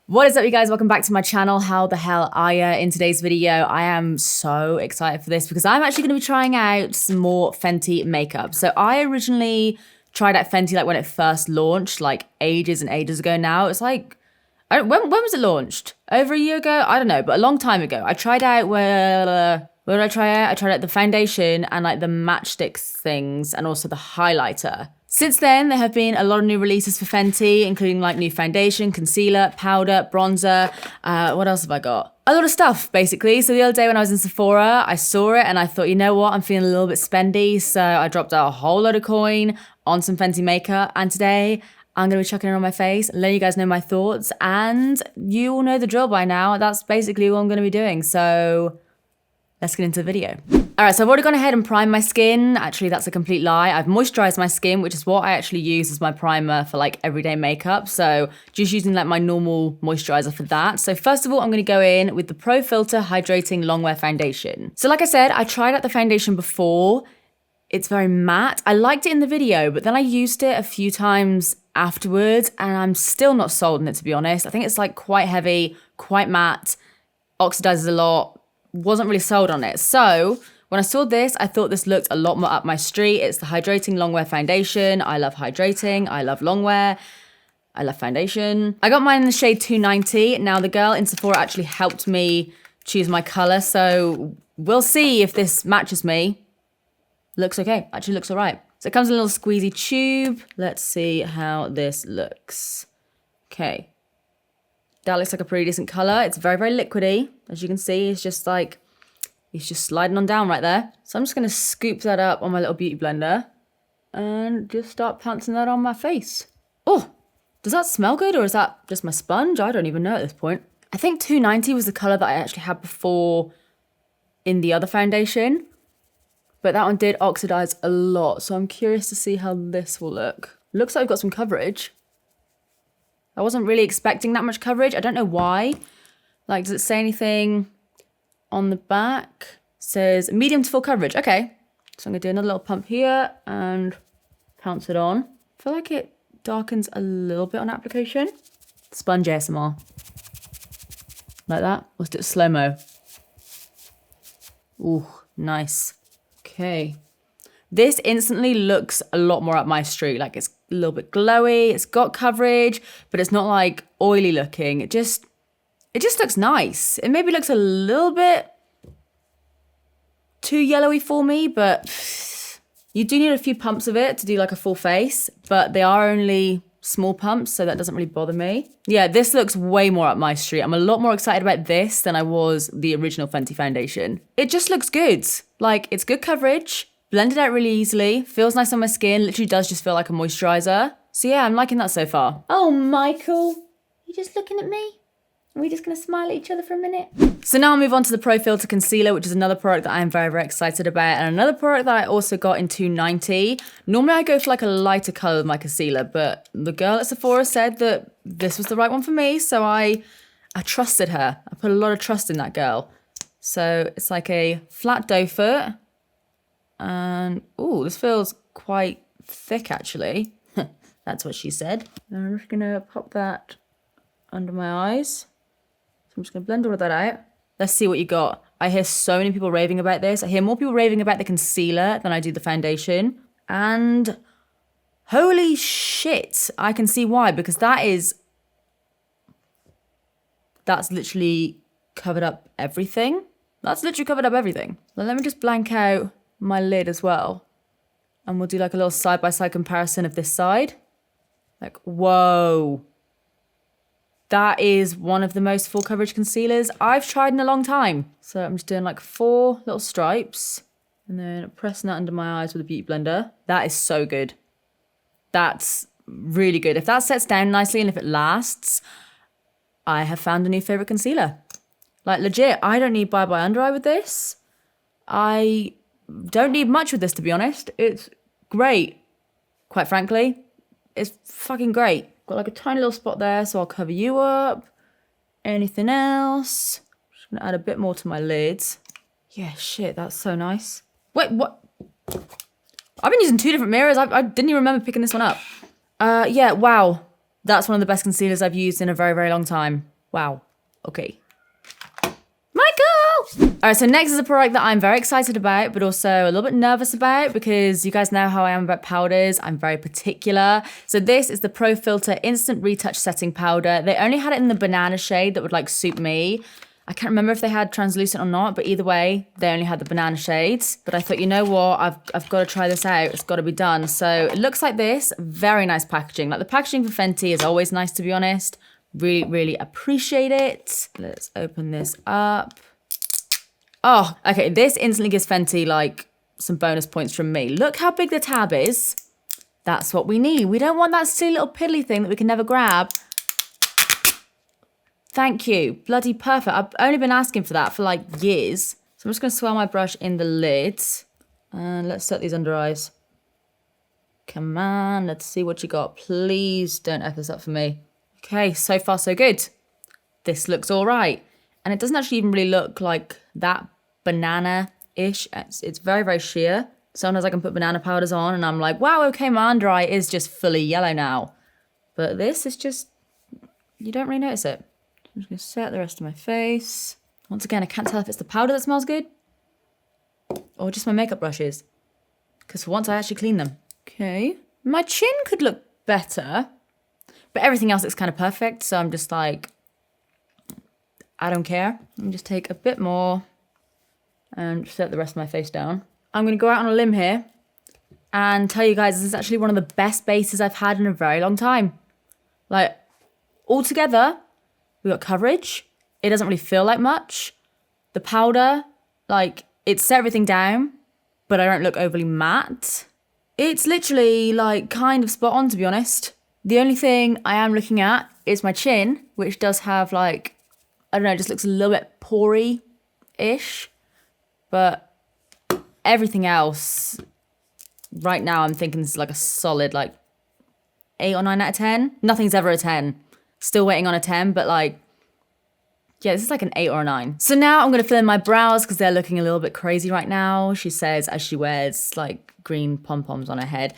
What is up, you guys? Welcome back to my channel. How the hell are ya? In today's video, I am so excited for this because I'm actually going to be trying out some more Fenty makeup. So I originally tried out Fenty like when it first launched, like ages and ages ago now. It's like, when was it launched? Over a year ago? I don't know, but a long time ago. I tried out, where did I try out? I tried out the foundation and like the matchsticks things and also the highlighter. Since then, there have been a lot of new releases for Fenty, including like new foundation, concealer, powder, bronzer. What else have I got? A lot of stuff, basically. So the other day when I was in Sephora, I saw it and I thought, you know what? I'm feeling a little bit spendy. So I dropped out a whole load of coin on some Fenty makeup. And today, I'm going to be chucking it on my face, letting you guys know my thoughts. And you all know the drill by now. That's basically what I'm going to be doing. So let's get into the video. All right, so I've already gone ahead and primed my skin. Actually, that's a complete lie. I've moisturized my skin, which is what I actually use as my primer for like everyday makeup. So just using like my normal moisturizer for that. So first of all, I'm gonna go in with the Pro Filter Hydrating Longwear Foundation. So like I said, I tried out the foundation before. It's very matte. I liked it in the video, but then I used it a few times afterwards and I'm still not sold on it, to be honest. I think it's like quite heavy, quite matte, oxidizes a lot. Wasn't really sold on it. So when I saw this, I thought this looked a lot more up my street. It's the Hydrating Longwear Foundation. I love hydrating. I love longwear. I love foundation. I got mine in the shade 290. Now the girl in Sephora actually helped me choose my color. So we'll see if this matches me. Looks okay. Actually looks all right. So it comes in a little squeezy tube. Let's see how this looks. Okay. That looks like a pretty decent color. It's very, very liquidy. As you can see, it's just like, it's just sliding on down right there. So I'm just gonna scoop that up on my little beauty blender and just start pouncing that on my face. Oh, does that smell good or is that just my sponge? I don't even know at this point. I think 290 was the color that I actually had before in the other foundation, but that one did oxidize a lot. So I'm curious to see how this will look. Looks like I've got some coverage. I wasn't really expecting that much coverage. I don't know why. Like, does it say anything on the back? It says medium to full coverage. Okay. So I'm going to do another little pump here and pounce it on. I feel like it darkens a little bit on application. Sponge ASMR. Like that. Let's do it slow-mo. Ooh, nice. Okay. This instantly looks a lot more up my street. Like it's a little bit glowy, it's got coverage, but it's not like oily looking. It just looks nice. It maybe looks a little bit too yellowy for me, but you do need a few pumps of it to do like a full face, but they are only small pumps, so that doesn't really bother me. Yeah, this looks way more up my street. I'm a lot more excited about this than I was the original Fenty foundation. It just looks good. Like it's good coverage. Blended out really easily, feels nice on my skin, literally does just feel like a moisturizer. So yeah, I'm liking that so far. Oh, Michael, you just looking at me? Are we just gonna smile at each other for a minute? So now I'll move on to the Pro Filter Concealer, which is another product that I'm very, very excited about, and another product that I also got in 290. Normally I go for like a lighter color with my concealer, but the girl at Sephora said that this was the right one for me, so I trusted her. I put a lot of trust in that girl. So it's like a flat doe foot. And, ooh, this feels quite thick, actually. That's what she said. And I'm just going to pop that under my eyes. So I'm just going to blend all of that out. Let's see what you got. I hear so many people raving about this. I hear more people raving about the concealer than I do the foundation. And holy shit, I can see why. Because that's literally covered up everything. That's literally covered up everything. Well, let me just blank out my lid as well, and we'll do like a little side-by-side comparison of this side. Like, whoa, that is one of the most full coverage concealers I've tried in a long time. So I'm just doing like 4 little stripes and then pressing that under my eyes with a beauty blender. That is so good. That's really good. If that sets down nicely and if it lasts, I have found a new favorite concealer. Like legit, I don't need Bye Bye Under Eye with this. I don't need much with this, to be honest. It's great. Quite frankly, it's fucking great. Got like a tiny little spot there, so I'll cover you up. Anything else? Just gonna add a bit more to my lids. Yeah, shit, that's so nice. Wait, what? I've been using 2 different mirrors. I didn't even remember picking this one up. Yeah, wow. That's one of the best concealers I've used in a very, very long time. Wow. Okay. Michael! All right, so next is a product that I'm very excited about, but also a little bit nervous about because you guys know how I am about powders. I'm very particular. So this is the Pro Filter Instant Retouch Setting Powder. They only had it in the banana shade that would like suit me. I can't remember if they had translucent or not, but either way, they only had the banana shades. But I thought, you know what, I've got to try this out. It's got to be done. So it looks like this. Very nice packaging. Like the packaging for Fenty is always nice, to be honest. Really, really appreciate it. Let's open this up. Oh, okay. This instantly gives Fenty like some bonus points from me. Look how big the tab is. That's what we need. We don't want that silly little piddly thing that we can never grab. Thank you. Bloody perfect. I've only been asking for that for like years. So I'm just going to swirl my brush in the lid. And let's set these under eyes. Come on, let's see what you got. Please don't F this up for me. Okay, so far so good. This looks all right. And it doesn't actually even really look like that banana-ish. It's very, very sheer. Sometimes I can put banana powders on and I'm like, wow, okay, my under eye is just fully yellow now. But this is just, you don't really notice it. I'm just going to set the rest of my face. Once again, I can't tell if it's the powder that smells good or just my makeup brushes. Because for once, I actually clean them. Okay. My chin could look better, but everything else looks kind of perfect. So I'm just like, I don't care. Let me just take a bit more and set the rest of my face down. I'm going to go out on a limb here and tell you guys this is actually one of the best bases I've had in a very long time. Like, altogether, we got coverage. It doesn't really feel like much. The powder, like, it set everything down, but I don't look overly matte. It's literally, like, kind of spot on, to be honest. The only thing I am looking at is my chin, which does have, like, I don't know, it just looks a little bit pory-ish. But everything else, right now, I'm thinking this is, like, a solid, like, 8 or 9 out of 10. Nothing's ever a 10. Still waiting on a 10, but like, yeah, this is like an 8 or a 9. So now I'm going to fill in my brows because they're looking a little bit crazy right now. She says as she wears like green pom-poms on her head.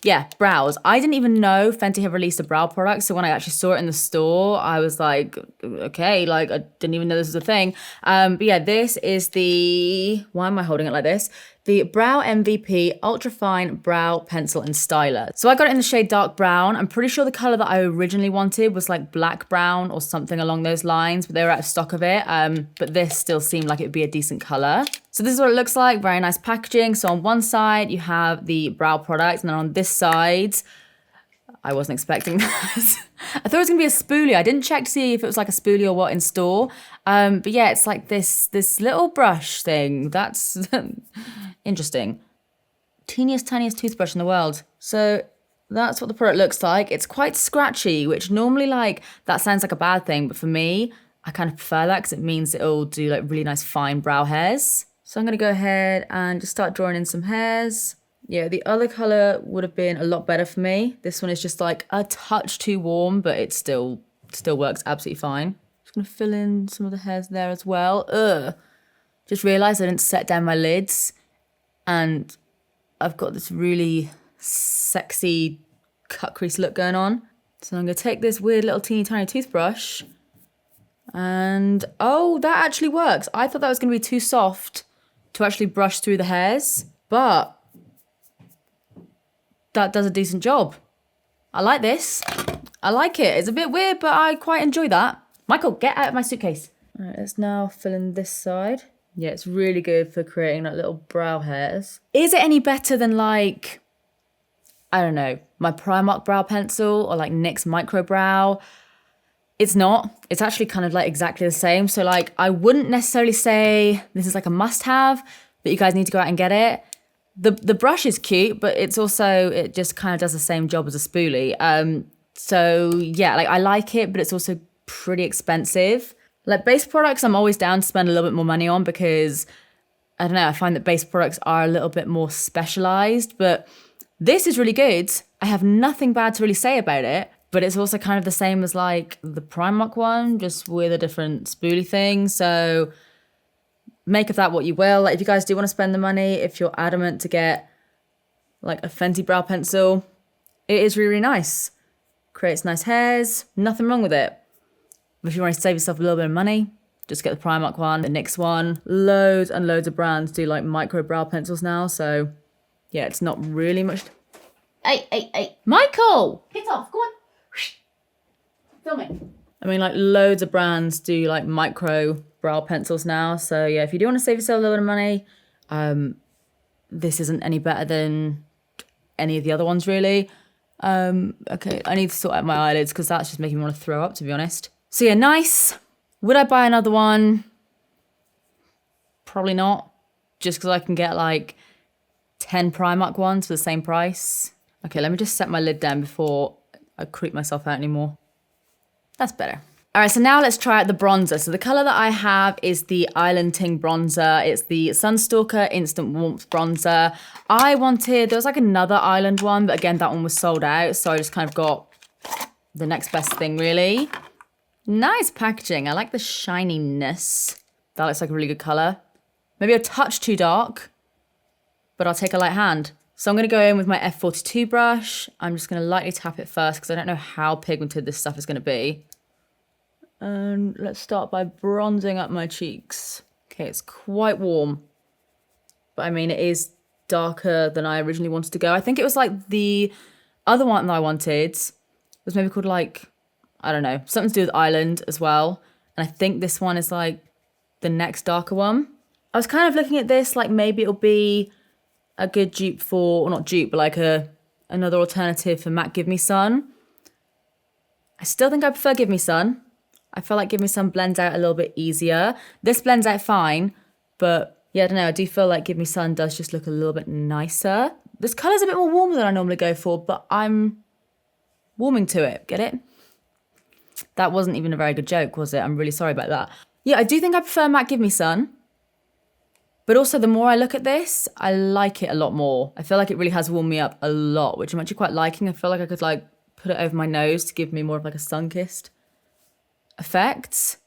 Yeah, brows. I didn't even know Fenty had released a brow product. So when I actually saw it in the store, I was like, okay, like I didn't even know this was a thing. But yeah, this is the, why am I holding it like this? The Brow MVP Ultra Fine Brow Pencil and Styler. So I got it in the shade dark brown. I'm pretty sure the color that I originally wanted was like black brown or something along those lines, but they were out of stock of it. But this still seemed like it would be a decent color. So this is what it looks like, very nice packaging. So on one side you have the brow product, and then on this side, I wasn't expecting that. I thought it was gonna be a spoolie. I didn't check to see if it was like a spoolie or what in store. But yeah, it's like this little brush thing. That's interesting. Teeniest, tiniest toothbrush in the world. So that's what the product looks like. It's quite scratchy, which normally like, that sounds like a bad thing. But for me, I kind of prefer that because it means it'll do like really nice fine brow hairs. So I'm gonna go ahead and just start drawing in some hairs. Yeah, the other color would have been a lot better for me. This one is just like a touch too warm, but it still works absolutely fine. Just gonna fill in some of the hairs there as well. Ugh. Just realized I didn't set down my lids and I've got this really sexy cut crease look going on. So I'm gonna take this weird little teeny tiny toothbrush and, oh, that actually works. I thought that was gonna be too soft to actually brush through the hairs, but that does a decent job. I like this. I like it. It's a bit weird, but I quite enjoy that. Michael, get out of my suitcase. All right, let's now fill in this side. Yeah, it's really good for creating like little brow hairs. Is it any better than like, I don't know, my Primark brow pencil or like NYX Micro Brow? It's not. It's actually kind of like exactly the same. So like, I wouldn't necessarily say this is like a must-have, but you guys need to go out and get it. The brush is cute, but it's also, it just kind of does the same job as a spoolie. So yeah, like I like it, but it's also pretty expensive. Like base products, I'm always down to spend a little bit more money on because, I don't know, I find that base products are a little bit more specialized, but this is really good. I have nothing bad to really say about it, but it's also kind of the same as like the Primark one, just with a different spoolie thing. So make of that what you will. Like if you guys do want to spend the money, if you're adamant to get like a Fenty brow pencil, it is really, really nice. Creates nice hairs, nothing wrong with it. If you want to save yourself a little bit of money, just get the Primark one, the NYX one. Loads and loads of brands do like micro brow pencils now. So yeah, it's not really much. Hey. Michael! Get off, go on. Filming. I mean, like loads of brands do like micro brow pencils now. So yeah, if you do want to save yourself a little bit of money, this isn't any better than any of the other ones really. Okay, I need to sort out my eyelids because that's just making me want to throw up, to be honest. So yeah, nice. Would I buy another one? Probably not. Just because I can get like 10 Primark ones for the same price. Okay, let me just set my lid down before I creep myself out anymore. That's better. All right, so now let's try out the bronzer. So the color that I have is the Island Ting bronzer. It's the Sunstalker Instant Warmth bronzer. There was like another Island one, but again, that one was sold out. So I just kind of got the next best thing really. Nice packaging. I like the shininess. That looks like a really good color. Maybe a touch too dark, but I'll take a light hand. So I'm going to go in with my F42 brush. I'm just going to lightly tap it first because I don't know how pigmented this stuff is going to be. And let's start by bronzing up my cheeks. Okay, it's quite warm. But I mean, it is darker than I originally wanted to go. I think it was like the other one that I wanted was maybe called like, I don't know, something to do with Island as well. And I think this one is like the next darker one. I was kind of looking at this like maybe it'll be a good dupe for, or not dupe, but like another alternative for MAC Give Me Sun. I still think I prefer Give Me Sun. I feel like Give Me Sun blends out a little bit easier. This blends out fine, but yeah, I don't know. I do feel like Give Me Sun does just look a little bit nicer. This colour's a bit more warmer than I normally go for, but I'm warming to it. Get it? That wasn't even a very good joke, was it? I'm really sorry about that. Yeah, I do think I prefer MAC Give Me Sun. But also, the more I look at this, I like it a lot more. I feel like it really has warmed me up a lot, which I'm actually quite liking. I feel like I could like put it over my nose to give me more of like a sun-kissed effect.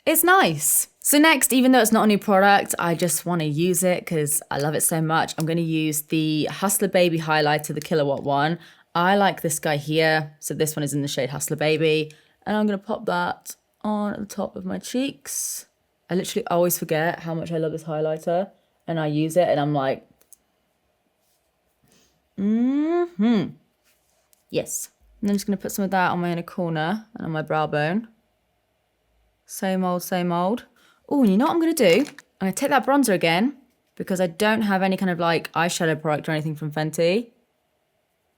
It's nice. So next, even though it's not a new product, I just want to use it because I love it so much. I'm going to use the Hustler Baby highlighter, the Kilowatt one. I like this guy here. So this one is in the shade Hustler Baby. And I'm going to pop that on the top of my cheeks. I literally always forget how much I love this highlighter. And I use it and I'm like, yes. And I'm just going to put some of that on my inner corner and on my brow bone. Same old, same old. Oh, and you know what I'm going to do? I'm going to take that bronzer again because I don't have any kind of like eyeshadow product or anything from Fenty.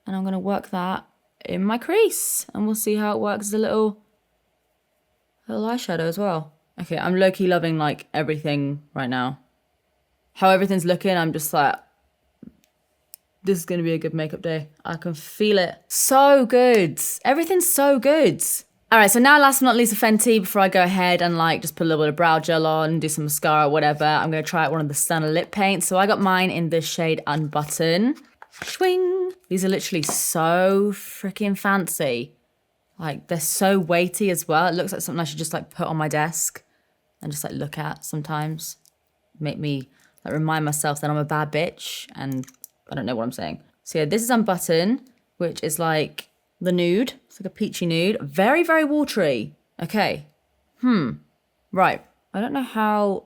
And I'm going to work that in my crease. And we'll see how it works as a little eyeshadow as well. Okay, I'm low-key loving like everything right now. How everything's looking, I'm just like, this is going to be a good makeup day. I can feel it. So good. Everything's so good. All right, so now last but not least for Fenty, before I go ahead and like just put a little bit of brow gel on, do some mascara, whatever, I'm going to try out one of the Stunner lip paints. So I got mine in the shade Unbutton. Swing. These are literally so freaking fancy. Like, they're so weighty as well. It looks like something I should just like put on my desk and just like look at sometimes. Make me like remind myself that I'm a bad bitch and I don't know what I'm saying. So yeah, this is Unbutton, which is like the nude. It's like a peachy nude. Very, very watery. Okay. Right. I don't know how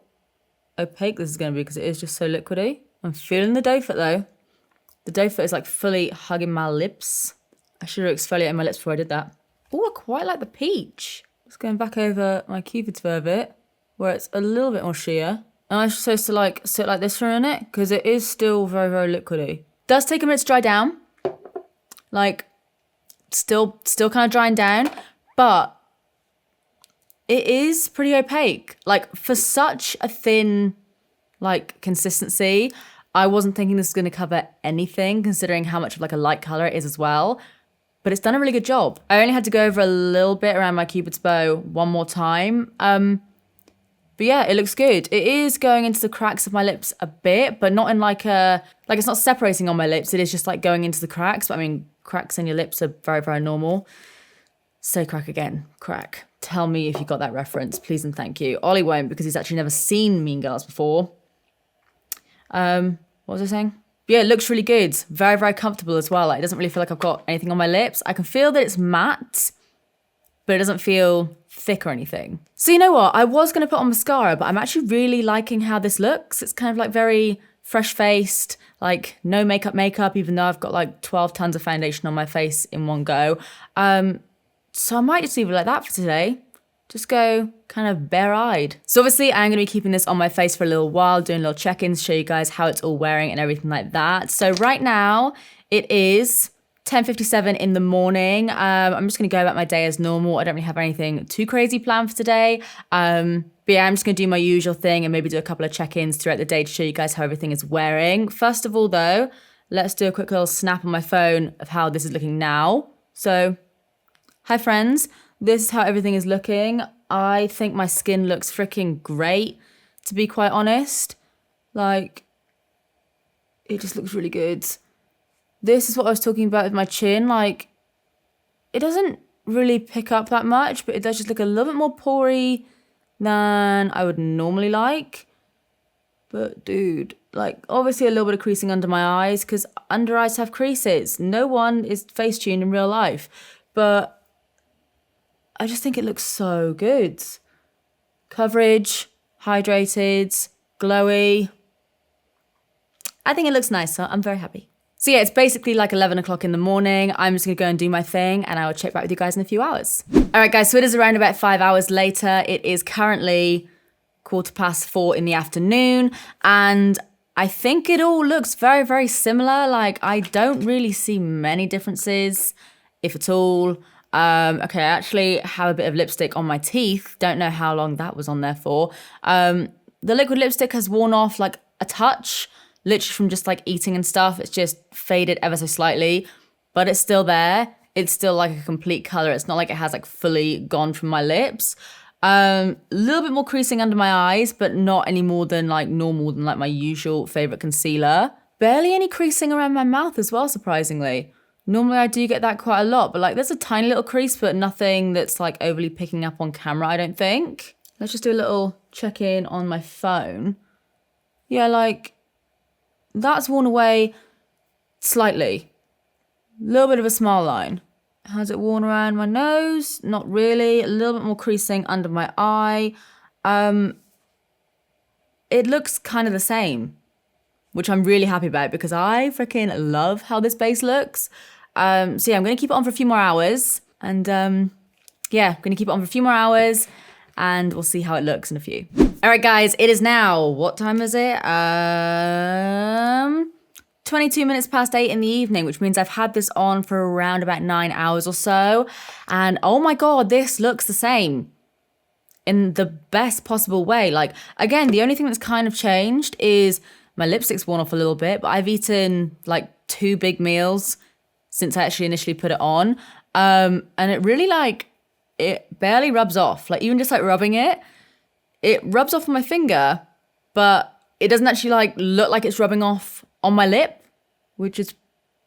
opaque this is going to be because it is just so liquidy. I'm feeling the doe foot though. The doe foot is like fully hugging my lips. I should have exfoliated my lips before I did that. Oh, I quite like the peach. Just going back over my Cupid's fur a bit, where it's a little bit more sheer. And I'm supposed to like sit like this for a minute, because it is still very, very liquidy. Does take a minute to dry down. Like, still kind of drying down, but it is pretty opaque. Like, for such a thin, like, consistency, I wasn't thinking this was going to cover anything, considering how much of like a light color it is as well. But it's done a really good job. I only had to go over a little bit around my Cupid's bow one more time. But yeah, it looks good. It is going into the cracks of my lips a bit, but not in like a, like it's not separating on my lips. It is just like going into the cracks. But I mean, cracks in your lips are very, very normal. Say crack again, crack. Tell me if you got that reference, please and thank you. Ollie won't because he's actually never seen Mean Girls before. What was I saying? Yeah, it looks really good. Very, very comfortable as well. Like, it doesn't really feel like I've got anything on my lips. I can feel that it's matte. but it doesn't feel thick or anything. So you know what? I was going to put on mascara, but I'm actually really liking how this looks. It's kind of like very fresh-faced, like no makeup, even though I've got like 12 tons of foundation on my face in one go. So I might just leave it like that for today. Just go kind of bare-eyed. So obviously I'm going to be keeping this on my face for a little while, doing little check-ins, show you guys how it's all wearing and everything like that. So right now it is 10:57 in the morning. I'm just going to go about my day as normal. I don't really have anything too crazy planned for today. But yeah, I'm just going to do my usual thing and maybe do a couple of check-ins throughout the day to show you guys how everything is wearing. First of all though, let's do a quick little snap on my phone of how this is looking now. So, hi friends, this is how everything is looking. I think my skin looks freaking great, to be quite honest. Like, it just looks really good. This is what I was talking about with my chin. Like, it doesn't really pick up that much, but it does just look a little bit more pory than I would normally like. But dude, like, obviously a little bit of creasing under my eyes because under eyes have creases. No one is face tuned in real life, but I just think it looks so good. Coverage, hydrated, glowy. I think it looks nice, so I'm very happy. So yeah, it's basically like 11 o'clock in the morning. I'm just gonna go and do my thing and I will check back with you guys in a few hours. All right guys, so it is around about 5 hours later. It is currently 4:15 in the afternoon and I think it all looks very, very similar. Like I don't really see many differences, if at all. Okay, I actually have a bit of lipstick on my teeth. Don't know how long that was on there for. The liquid lipstick has worn off like a touch, literally from just like eating and stuff. It's just faded ever so slightly, but it's still there. It's still like a complete color. It's not like it has like fully gone from my lips. A little bit more creasing under my eyes, but not any more than like normal than like my usual favorite concealer. Barely any creasing around my mouth as well, surprisingly. Normally I do get that quite a lot, but like there's a tiny little crease, but nothing that's like overly picking up on camera, I don't think. Let's just do a little check-in on my phone. Yeah, like that's worn away slightly. A little bit of a smile line. Has it worn around my nose? Not really. A little bit more creasing under my eye. It looks kind of the same, which I'm really happy about because I freaking love how this base looks. So yeah, I'm going to keep it on for a few more hours. And yeah, I'm going to keep it on for a few more hours and we'll see how it looks in a few. All right, guys, it is now, what time is it? 22 minutes past 8 in the evening, which means I've had this on for around about 9 hours or so. And oh my God, this looks the same in the best possible way. Like, again, the only thing that's kind of changed is my lipstick's worn off a little bit, but I've eaten like 2 big meals since I actually initially put it on. And it really like, it barely rubs off. Like even just like rubbing it, it rubs off on my finger, but it doesn't actually like look like it's rubbing off on my lip, which is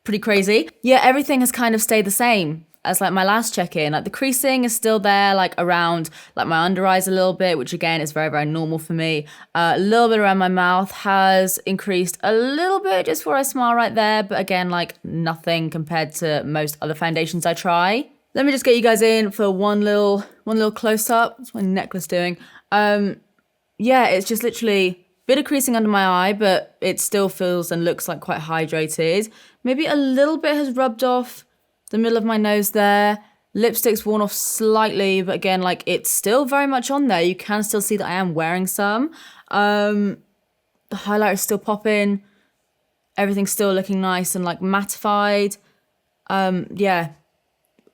pretty crazy. Yeah, everything has kind of stayed the same as like my last check-in. Like the creasing is still there, like around like my under eyes a little bit, which again is very, very normal for me. A little bit around my mouth has increased a little bit just where I smile right there. But again, like nothing compared to most other foundations I try. Let me just get you guys in for one little close up. What's my necklace doing? Yeah, it's just literally bit of creasing under my eye, but it still feels and looks like quite hydrated. Maybe a little bit has rubbed off the middle of my nose there. Lipstick's worn off slightly, but again, like it's still very much on there. You can still see that I am wearing some. The highlighter's still popping. Everything's still looking nice and like mattified. Yeah,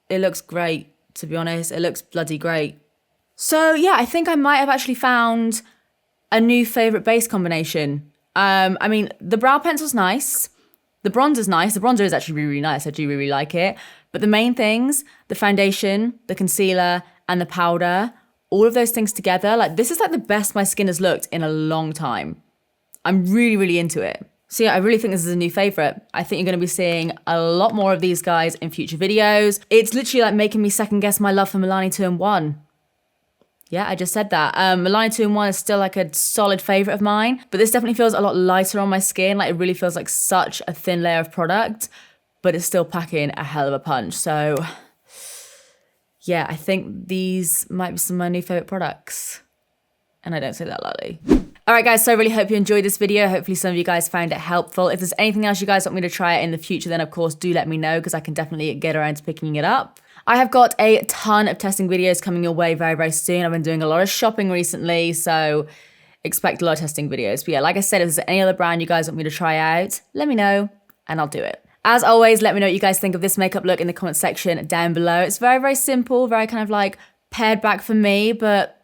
it looks great, to be honest. It looks bloody great. So yeah, I think I might have actually found a new favorite base combination. I mean, the brow pencil's nice. The bronzer's nice. The bronzer is actually really, really nice. I do really like it. But the main things, the foundation, the concealer, and the powder, all of those things together, like this is like the best my skin has looked in a long time. I'm really, really into it. So yeah, I really think this is a new favorite. I think you're going to be seeing a lot more of these guys in future videos. It's literally like making me second guess my love for Milani 2-in-1. Yeah, I just said that. Milani 2-in-1 is still like a solid favorite of mine, but this definitely feels a lot lighter on my skin. Like it really feels like such a thin layer of product, but it's still packing a hell of a punch. So yeah, I think these might be some of my new favorite products. And I don't say that lightly. All right, guys, so I really hope you enjoyed this video. Hopefully some of you guys found it helpful. If there's anything else you guys want me to try in the future, then of course do let me know because I can definitely get around to picking it up. I have got a ton of testing videos coming your way very, very soon. I've been doing a lot of shopping recently, so expect a lot of testing videos. But yeah, like I said, if there's any other brand you guys want me to try out, let me know and I'll do it. As always, let me know what you guys think of this makeup look in the comment section down below. It's very, very simple, very kind of like pared back for me, but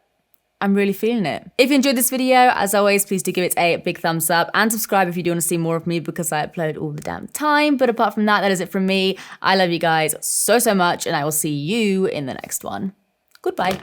I'm really feeling it. If you enjoyed this video, as always, please do give it a big thumbs up and subscribe if you do want to see more of me because I upload all the damn time. But apart from that, that is it from me. I love you guys so, so much and I will see you in the next one. Goodbye.